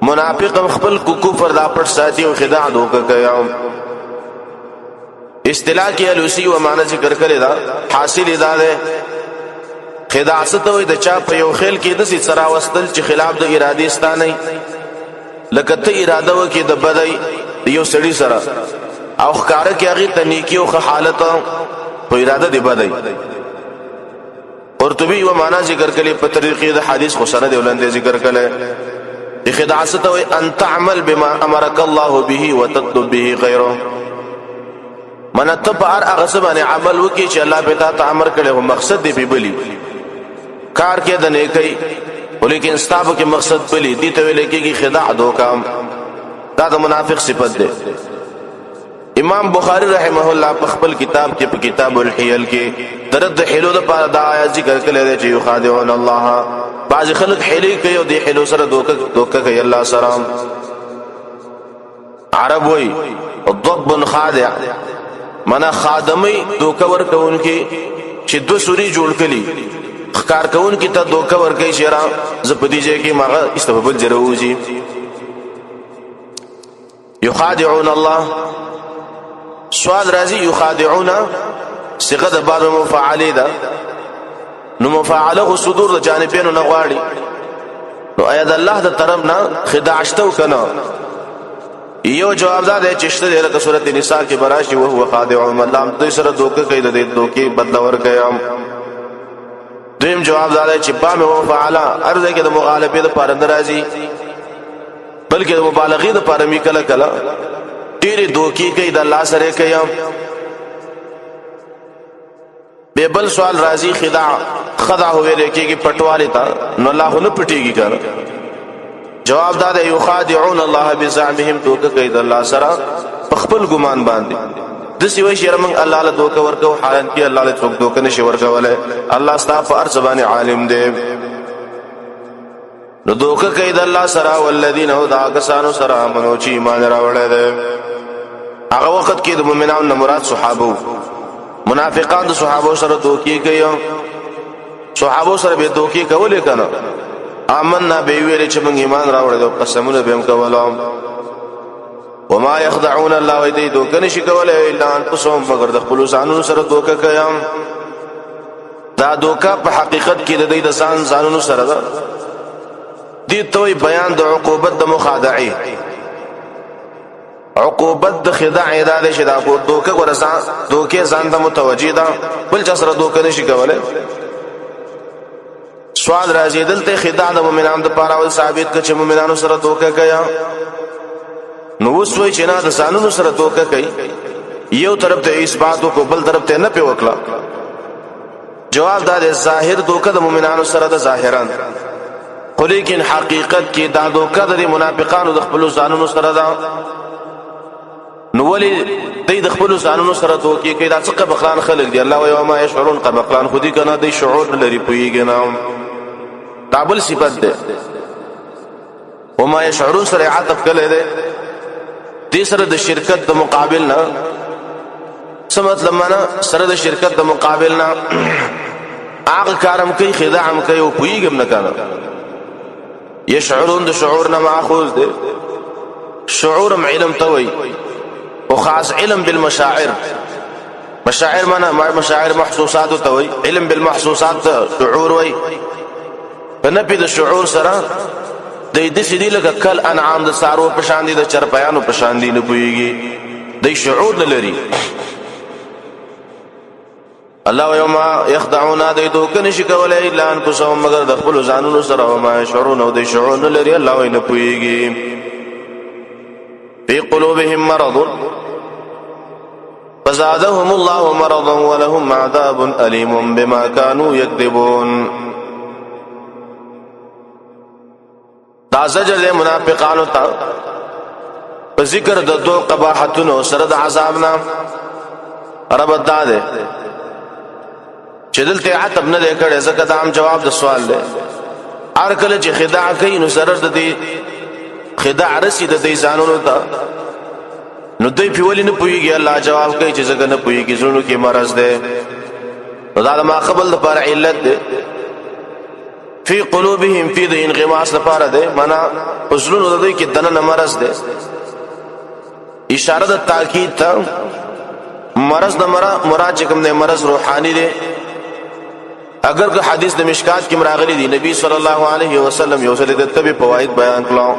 Speaker 1: منافق خپل کفر دا پټ ساتي او خداع دوکه کوي اصطلاح کې الوسی و معنی ذکر کړی دا حاصل ادا ده خداع ستوي د چا په یو خیل کې د سره واستل چې خلاف د ارادې ستانه لکه ته اراده وکي د بدای یو سړی سره او ښکار کې هغه ته نیکی او حالت په اراده دی بدای قرطبي و معنا ذکر کړي په طریقې د حدیث خو سره دی ولنده ذکر کړي خداع ستوي ان تعمل بما امرك الله به وتطلب به غيره من تبار هغه سبانه عمل وکي چې الله به تا امر کړي او مقصد دی به بلی کار کې د نیکی ولیکن ستاسو کې مقصد بلی دي ته ویل کېږي خداع دوکام دا د منافق صفت ده امام بخاری رحمه الله په خپل کتاب کې په کتاب الحیل کې درد حلو د پاره دا آیات ذکر کړل دي چې یخادعون الله بعض خلک حلی کوي او د حلو سره دوکه کوي الله سره عرب وای الضب خادع منا خادمی دوکه ور کوونکی چې دو سوري جوړ کړي خکار کون کی ته دوکه ور کوي شرا زپدیږي کې ماغه استفبل جروږي یخادعون الله سوال راځي یخادعون صيغه د باب مفعل ده نو مفعله صدور د جانبینو نه غواړي نو ايد الله د طرف نه خداع شتو کنه یو جواب ده چې شته د سورۃ النساء کې براشي او هو خادع الله دوی سره دوکه کوي د دوکي بدل ور کوي دویم جواب ده چې با مه وفعل ارزه کې د مغالبه د پاره ناراضي بلکې د مبالغه د پاره می کله کله ډېری دوکي کوي د الله سره کوي به بل سوال راځي خدع ہوئے لیکيږي پټواله تا نو الله نه پټيږي کنه جواب ده یخادعون الله بزعمهم دوکه کوي د الله سره خپل ګمان باندې د سوي شرم الله له دوکه ورکو حالان کې الله له څوک دوکه نشي ورکوله الله ستاسو پر زبان عالم دی نو دوکه کوي د الله سره والذین هدا کسانو سره امنو چې ایمان راوړل دي هغه وخت کې د مؤمنانو مراد صحابه منافقان د صحابه سره دوکي کوي صحابه سره به دوکي کولې کنه آمنا به ویل چې موږ ایمان راوړل او قسمونه به هم کولم وما يخدعون الله ويدي دوکه نشي کولای الا انفسهم مگر د خپل ځانونو سره دوکه کوي دا دوکه په حقیقت کې د دې د ځانونو سره ده دي توي بیان د عقوبت د مخادعي عقوبت د خداع ادا شي دا دوکه ورسا دوکه ځان ته متوجي ده بل چا سره دوکه نشي کولای سوال راځي دلته خداع د مؤمنانو د پاره ول ثابت کړي چې مؤمنانو سره دوکه کوي نو وسوي چې نه د ځانونو سره دوکه کوي یو طرف ته اثبات کو بل طرف ته نه په وکړه جواب دا ظاهر دوکه د مؤمنانو سره د ظاهران خو لیکن حقیقت کې دا دوکه د منافقانو د خپل ځانونو سره ده نو ولی د خپل ځانونو سره دوکه کوي دا څه بخلان خلق دي الله او ما يشعرون قبخلان خودي کنه د شعور لري پويږي نه تابل صفت ده وما يشعرون سره عاطف کله ده دې سره د شرکت د مقابل نه سمت لمنه سره د شرکت د مقابل نه هغه کارم کوي خداعم کوي او پويګم نه کنه يشعرون د شعور نه ماخوذ ده شعورم علم توي او خاص علم بالمشاعر مشاعر معنا مشاعر محسوسات توي علم بالمحسوسات شعور وي فنبي د شعور سره د دې سړي لکه کل انعام د سارو په شان دي د چرپیانو په شان دي نه پويږي د شعور نه لري الله یوم يخدعون د دوکه نشي کولای الا انفسهم مگر د خپل ځانونو سره او ما شعورون او د شعور نه لري الله نه پويږي في قلوبهم مرض فزادهم الله مرضا ولهم عذاب أليم بما كانوا يكذبون دا زجر دے منافقانو تا ذکر د دو قباحتونو سره د عذابنا رب داده چې دلته عتب نه کړي زکه دا هم جواب د سوال دی هر کله چې خداع کوي نو سره د دې خداع رسید د دې ځانونو ته نو دوی په ولې نه پويږي الله جواب کوي چې زګه نه پويږي زونو کې مرز ده دا ما قبل د پر علت ده فی قلوبهم فی د انغماس لپاره ده، معنا پسلونو د دوی کې دنه مرض ده، اشاره د تاکید ته. مرض د مراد چې کوم نه مرض روحاني ده. اگر که حدیث د مشکات کې مراغلي دي، نبی صلی الله علیه وسلم یو څه د تبي فواید بیان کړو.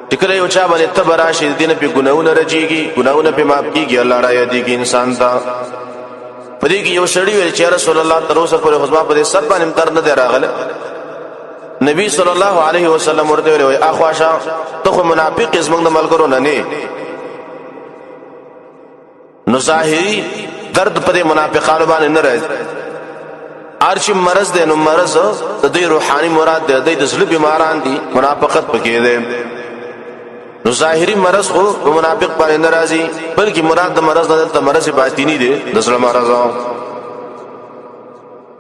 Speaker 1: ټکله یو چا باندې تب راشي دینه په ګناونه رچیږي، ګناونه په معاف کیږي، الله را یادېږي انسان ته. پدې کې یو سړی ویل چې رسول الله تر اوسه پورې خدما په دې سر باندې تر نه دی راغله. نبی صلی الله علیه وسلم ورته ویل اخواشه ته خو منافق زمنګ د ملګرو نه نه. نو ظاهري درد په منافقانو باندې نه راځي. ارچ مرض ده، نو مرض د دې روحاني مراد ده، د زړه بیماران دي، منافقت پکې ده. نو ظاهري مرض خو په منافق باندې ناراضي، بلکې مراد د مرض نه د مرض باطینی ده، د زړه مرض.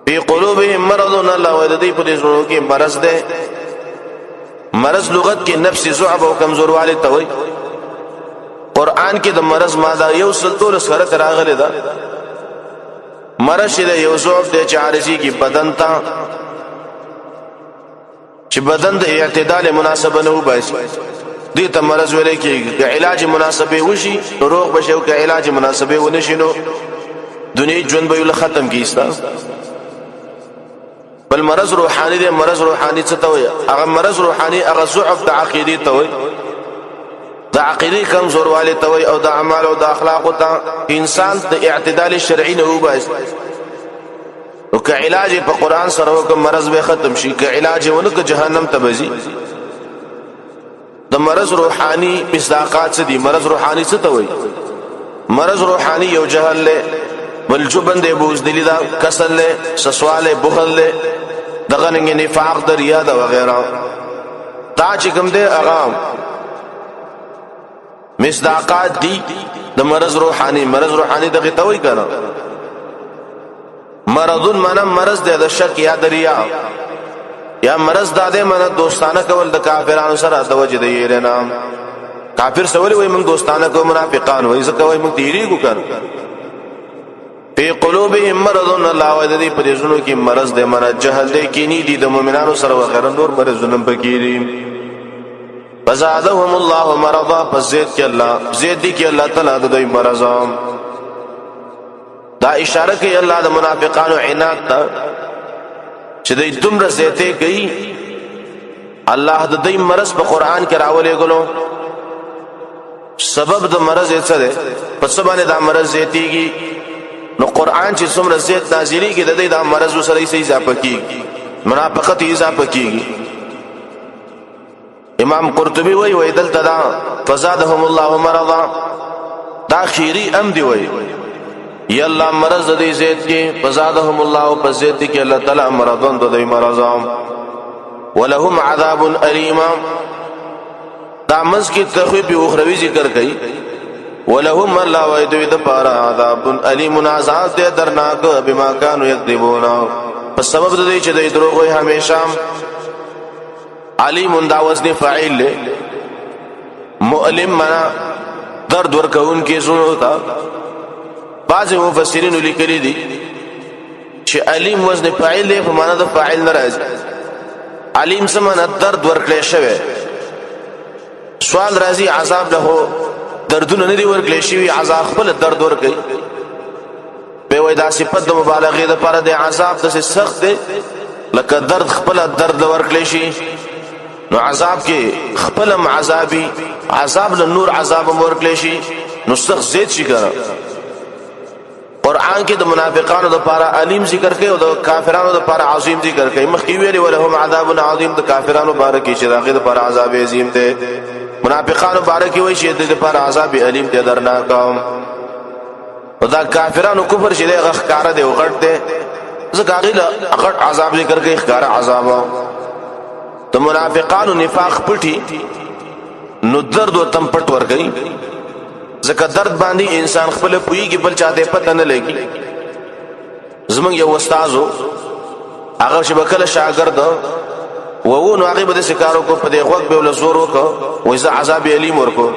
Speaker 1: په قلوبهم مرض، الله ولدي په دې زړه کې مرض ده. مرض لغت کې نفس ضعف او کمزوروالی ته وایي. قران کې د مرض ماده یو سلطول سره راغلي ده. مرض دې یو ضعف دی چې عارضی کې بدن ته، چې بدن د اعتدال مناسبه نه وباسي، دې ته مرض ویل کېږي. که علاج مناسبه وشي نو روغ بشي، او که علاج مناسبه ونشي نو دنیا ژوند به ختم کیستا. بل مرض روحاني دی. مرض روحاني څه ته وایي؟ هغه مرض روحاني هغه ضعف د عقیدې ته وایي، د عقیدې کمزوروالی ته وایي، او د اعمال او د اخلاق ته انسان د اعتدال شرعي نه وباسي. نو که علاج په قران سره وکم مرض به ختم شي، که علاج ونه که جهنم ته بځي. د مرض روحاني مصداقات څه دي؟ مرض روحاني څه ته وایي؟ مرض روحاني یو جهل له، بل جبن دی، بوزدلی دا، کسل له، سسوال بخل له، دغه نفاق د ریا دا وغیرہ. دا چې کوم دی هغه مصداقات دي د مرض روحاني. مرض روحاني دغه ته وایي کنه. مرضون معنا مرض دی د شک یا د ریا، یا مرض داده معنا دوستانه کول د کافرانو سره د وجه دی رنام. کافر سوال وای موږ دوستانه کو، منافقان وای ځکه وای موږ تیریږو کنه. په قلوبهم مرض، الله ودی په دې زونو کې مرض دی، معنا جهل دی، کینی دي د مؤمنانو سره وغیرہ نور مرضونه پکې دي. فزادهم الله مرضا، فزید کې الله زید دي کې الله تعالی د دوی مرض. دا اشاره کوي الله د منافقانو عناد ته چې دوی دومره زیاته کوي. الله د دوی مرض په قران کې راولې غلو. سبب د مرض یې څه ده؟ په څه باندې دا مرض زیاتېږي؟ نو قران چې څومره زیات نازلېږي د دې د مرض سره یې اضافه کیږي، منافقت یې اضافه کیږي. امام قرطبي وایي دلته دا فزادهم الله مرضا دا خیری ام دی وایي یا الله مرض دې زیات کې، فزادهم الله فزید کې الله تعالی مرضون د دې مرضام. ولهم عذاب الیم، دا مز کې تخویف اخروی ذکر کړي. ولهم الله وایي د پاره عذاب الیم، عذاب دې درناک بما كانوا یکذبون، په سبب د دې چې دوی دروغ وایي همیشه. علیم دا وزن فاعل له، مؤلم معنا درد ورکون کې زونو تا. بعض مفسرین لیکلي دي چې علیم وزن فاعل له په معنا د فاعل نه راځي. علیم سمانه درد ورکړی شوی. سوال راځي عذاب له دردونه نه دی ورکړی شوی، عذاب خپل درد ورکړي. به وای دا صفت د مبالغه د لپاره د عذاب د سخت دی، لکه درد خپل درد ورکړي شي. نو عذاب کې خپلم عذابي، عذاب له نور عذاب ورکړي شي، نو سخت زید شي کنه. قرآن کې د منافقانو لپاره علیم ذکر کوي او د کافرانو لپاره عظیم ذکر کوي. مخکې ویلي ولهم عذاب عظیم، د کافرانو لپاره کې چې دغه لپاره عذاب عظیم دی. منافقانو لپاره کې وایي چې د لپاره عذاب علیم دی درناک. او دا کافرانو کفر چې دغه ښکارا دی او غټ دی، ځکه هغه له غټ عذاب ذکر کوي، ښکارا عذاب. د منافقانو نفاق پټي نو درد او تم پټ ورګي، ځکه درد باندې انسان خپل پويږي بل چاته پته نه لګي. زمونږ یو استادو هغه شبکه شاګرد وو، نو هغه به سکارو کو په دې وخت به ول زور وکړو، وایي عذاب علیم ورکو.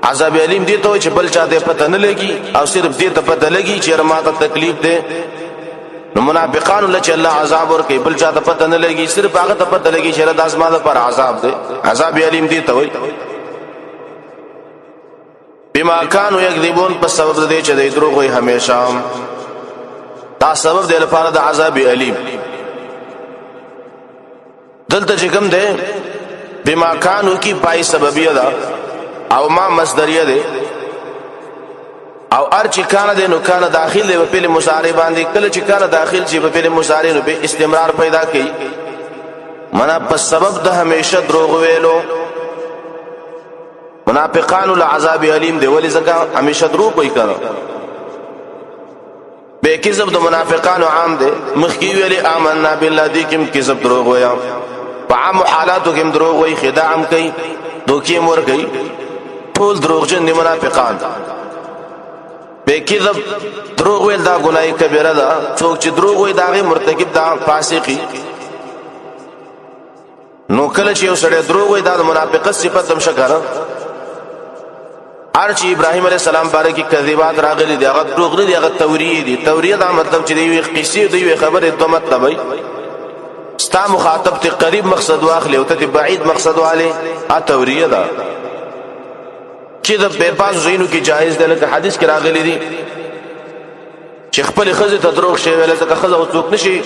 Speaker 1: عذاب علیم دي ته چې بل چاته پته نه لګي، او صرف دې ته پته لګي چې رماته تکلیف ده. نو منافقان الله چې الله عذاب ور کوي بل چاته پته نه لګي صرف هغه ته پته لګي چې د اسمانه پر عذاب دی عذاب علیم دی ته وي بما كانوا يكذبون په سبب دې چې دوی دروغ وي همیشه دا سبب دی لپاره د عذاب علیم دلته چې کوم دی بما كانوا کی پای سببیه ده او ما مصدریه ده او ارچ کان ده نو کان داخل دی په فعل مضارع باندې کله چې کان داخل شي په فعل مضارع نو به استمرار پیدا کوي منا په سبب د همیشه دروغ ویلو منافقان العذاب علیم دی ولی زکه همیشه دروغ کوي کنه به کذب د منافقان عام دی مخکی ویلی آمنا بالله دی کوم کذب دروغ ویا په عام حالاتو کې دروغ وای خداع هم کوي دوکي مور کوي ټول دروغجن دي منافقان به کذب دروغ ویل دا ګناه کبیره ده څوک چې دروغ وای دا مرتکب دا فاسقي نو کله چې یو سړی دروغ وای دا د منافقت صفت هم شکره ارچ ابراهيم عليه السلام باره کې کذبات راغلي دي هغه دروغ نه دي هغه توریه دي توریه دا مطلب چې دی قصې دی خبره دوه مطلب وي ستا مخاطب ته قریب مقصد واخلي او ته بعید مقصد واله ا توریه دا چې د په پاس زینو کې جایز ده لکه حدیث کې راغلي دي چې خپل خزه ته دروغ شی ویل ته خزه او څوک نشي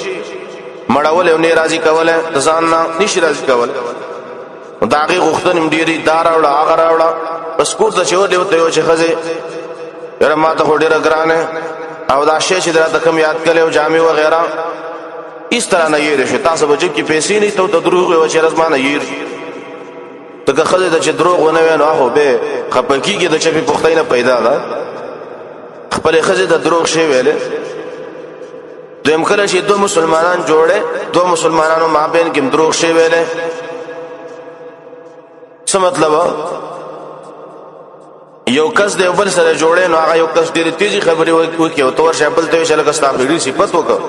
Speaker 1: مړول او نه راضي کوله ځان نه نشي راضي کوله دا هغه غوښتنې ډېری دار او هغه راوړه بس کور ته شو دی ته چې خزه یره ما ته ډېر ګرانه او دا شی چې درته کم یاد کړي او جامع و غیره اس طرح نه یې رشه تاسو به چې پیسې نه ته دروغ او چې رزمانه یې ته خزه ته چې دروغ ونه وینو هغه به خپکیږي د چې په پختینه پیدا ده خپل خزه ته دروغ شی ویلې دویم کله چې دوه مسلمانان جوړه دوه مسلمانانو مابین کې دروغ شی ویلې څه مطلب یو کس دی بل سره جوړه نو هغه یو کس ډېر تیزی خبرې وکړي او تور شپل ته شل کس تابعی صفت وکړه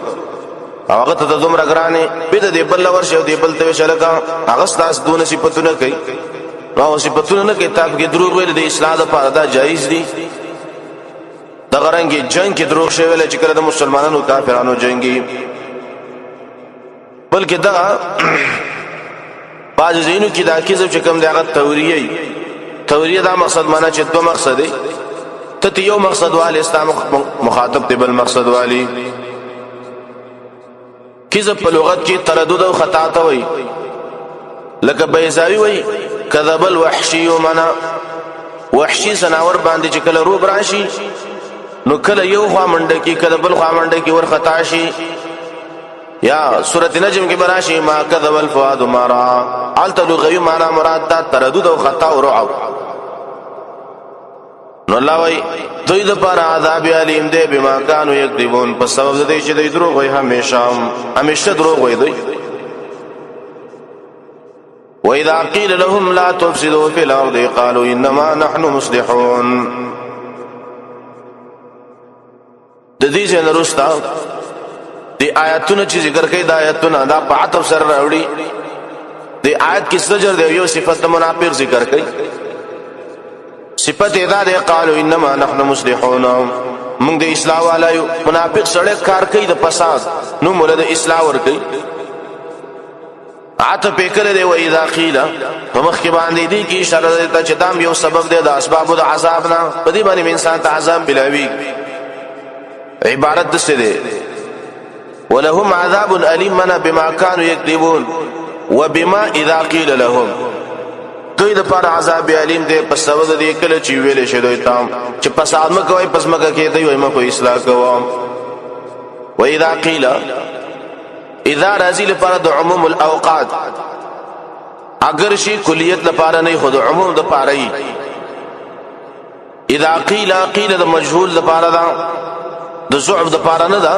Speaker 1: هغه ته دومره ګرانه به د بل ورشه دی بل ته شل کا هغه ستاس دونه صفاتونه کوي نو صفاتونه نه کتاب کې دروغ ویل د اسلام لپاره دا جایز دي د غرانګي جنگ کې دروغ شویل چې کله د مسلمانانو کافرانو جنگي بلکې دا باج زینو کې دا کیسه چې کوم دی هغه توریه دا مقصد معنا چې دوه مقصد دی ته یو مقصد والی اسلام مخاطب ته بل مقصد والی کیسه په لغت کې تردد او خطا ته وای لکه بیزاوی وای کذب الوحشی منا وحشی سناور باندې چې کله روب راشي نو کله یو خوا منډه کې کله بل خوا منډه کې ور خطا شي یا سورۃ نجم کې براشي ما کذب الفؤاد ما را التلغوی معنا مراد دا تردد او خطا او رعب نو الله وای دوی د پر عذاب علیم دی بما كانوا یکذبون په سبب د دې چې دوی دروغ وای همیشه دروغ وای دوی واذا قيل لهم لا تفسدوا في الارض قالوا انما نحن مصلحون د دې څخه نرستا دی آیاتونه چې ذکر کړي دا آیاتونه دا په عطف سره راوړي دی آیت کې زجر دی یو صفت منافق ذکر کړي صفت ادا دی قالوا انما نحن مصلحون موږ د اصلاح والایو منافق سره کار کوي د فساد نو مولا د اصلاح ور کوي عطف کړي دی و اذا قيل فمخ کې باندې دی کې اشاره ده چې دام یو سبب دی د اسباب د عذاب نه په دې باندې انسان ته عذاب بلاوي عبارت د څه دی ولهم عذاب الیم من بما كانوا يكذبون وبما اذا قيل لهم دوی د پر عذاب علیم دی په سبب د دې کله چې ویل شي دوی تام چې فساد مکوئ پس مکه کې دوی ما کوئی اصلاح کوم و اذا قيل اذا رازل فرد عموم الاوقات اگر شي کلیت لپاره نه خود عموم د پاره ای اذا قيل د مجهول لپاره دا د ضعف د پاره نه دا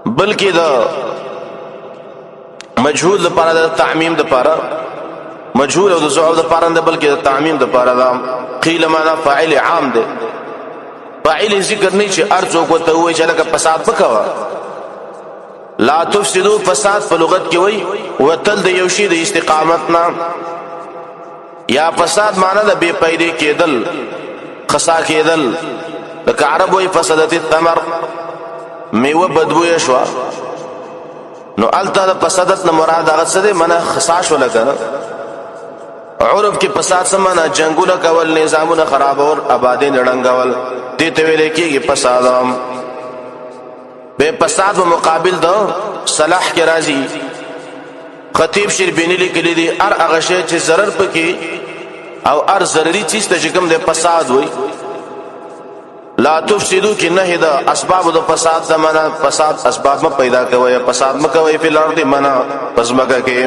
Speaker 1: بلکې د مجهول لپاره د تعمیم د پاره مجهول او د ضعف د پاره نه بلکې د تعمیم د پاره دا قيل معنا فاعل عام ده فاعل ذکر نه چې ارزو کو ته وای چې لکه فساد وکوا لا تفسدوا فساد په لغت کې وای وتل د یو شی د استقامت نه یا فساد معنا د بے پیدې کېدل خسا کېدل لکه عرب وای فسدت الثمر میوه بدبوې شو نو الته د فسادت نه مراد هغه څه دی منه خصاش ولګنه عرب کې فساد سمانه جنگونه کول نظامونه خرابول آبادی نړنګول دې ته ویل کېږي فساد به فساد په مقابل د صلاح کې راځي خطیب شربینی لیکلی دی ار هغه شی چې ضرر پکې او ار ضروري چیز ته کوم د فساد وي لا تفسدوا کې نه دا اسباب د فساد زمانہ فساد اسباب ما پیدا کوي فساد مکوي په الارض منا پس مکه کې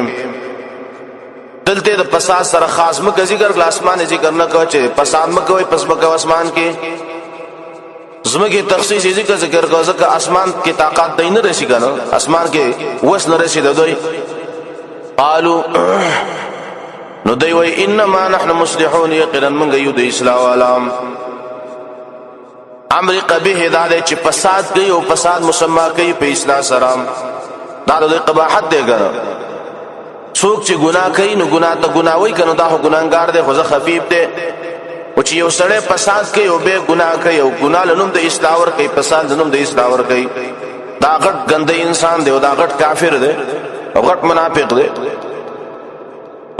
Speaker 1: دلته د فساد سره خاص مکه ذکر اسمان ذکر نه کوي چې فساد مکوي پس مکه اسمان کې زمکه تخصیص ذکر کوي ځکه اسمان کې طاقت دین رسي کنه اسمان کې وس نه رسي دوی قالوا نو دوی وای انما نحن مصلحون یقینا من یو د اصلاح علام امر قبیح دا چې فساد کوي او فساد مسما کوي په اصلاح سره دا د قباحت دی ګره څوک چې ګناه کوي نو ګناه ته ګناه وای کنه دا ګناهګار دی خو ځه خفیف دی او چې یو سړی فساد کوي او به ګناه کوي او ګناه لنوم د اصلاح ور کوي فساد لنوم د اصلاح ور کوي دا غټ ګنده انسان دی او دا غټ کافر دی او غټ منافق دی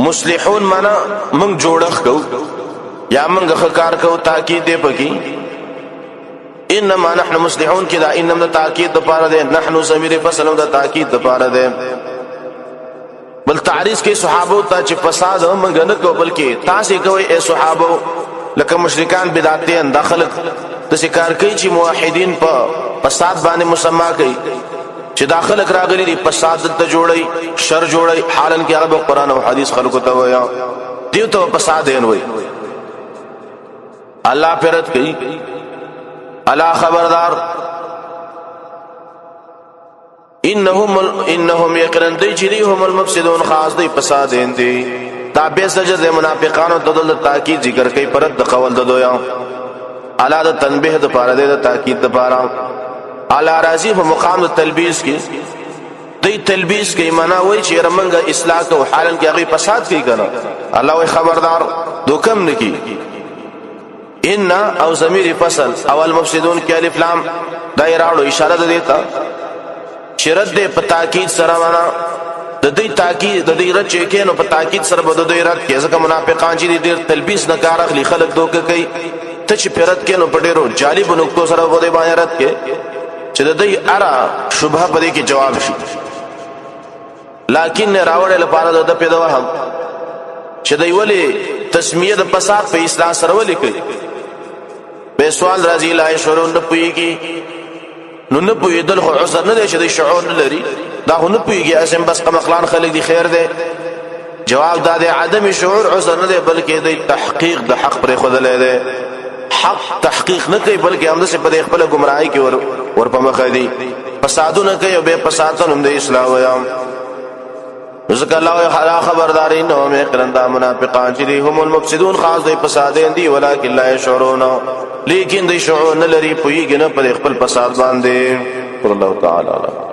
Speaker 1: مصلحون معنا موږ جوړخ کو یا موږ خکار کو تاکید دی پکې انما نحن مصلحون کدا انما تاکید د پاره ده نحن ضمیر فصل د تاکید د پاره ده بل تعریض کې صحابه ته چې فساد موږ نه کو بلکې تاسو کوي اے صحابه لکه مشرکان بدعتین داخله د شکار کوي چې موحدین په فساد باندې مسما کوي چې داخله راغلي دي فساد ته جوړي شر جوړي حالن کې هغه قرآن او حديث خلکو ته ویا دیو ته فساد نه وي الله پرد کوي الا خبردار انهم يقرن دي جريهم المفسدون خاص دي فسادين دي تابع سجد منافقانو ددل تاکید ذکر کوي پرد د قول د دویا الا د تنبیه د پاره د تاکید د پاره الا راضی په مقام د تلبیس کې دی تلبیس کې معنا وای چې رمنګ اصلاح او حالن کې هغه فساد کوي کنه الله وای خبردار دوکم نکی ان او ضمیر فصل اول مفسدون کې الف لام دایراړو اشاره ده دیتا شرط دې په تاکید سره معنا د دې تاکید د دې رچ کې نو په تاکید سره بده دې رات کې ځکه منافقان چې دې تلبیس نه کار اخلي خلک دوکه کوي ته چې پیرت کې نو پډېرو جالب نقطو سره بده باندې رات کې چې د دې ارا شبهه پدې کې جواب شي لکن راوړل لپاره د پیدا وهم چې دوی ولې تسمیه د فساد په اصلاح سره ولې کوي به سوال راځي لا شعور نه پويږي نو نه پويدل خو عذر نه دی چې د شعور نه لري دا خو نه پويږي اسم بس قمقلان خلک دي خیر دی جواب دا دی عدم شعور عذر نه دی بلکې د تحقیق د حق پر خود لري حق تحقیق نه کوي بلکې هم د په خپل گمراهي کې ور په مخ دي فسادونه کوي او به فسادونه هم د اصلاح ويام ذکر الله خبرداري نو مې قرندا منافقان چې هم المفسدون خاص دي فسادین دي ولکن لا يشعرون لیکن د شعور نه لري پويږي نه پر خپل فساد باندې الله تعالی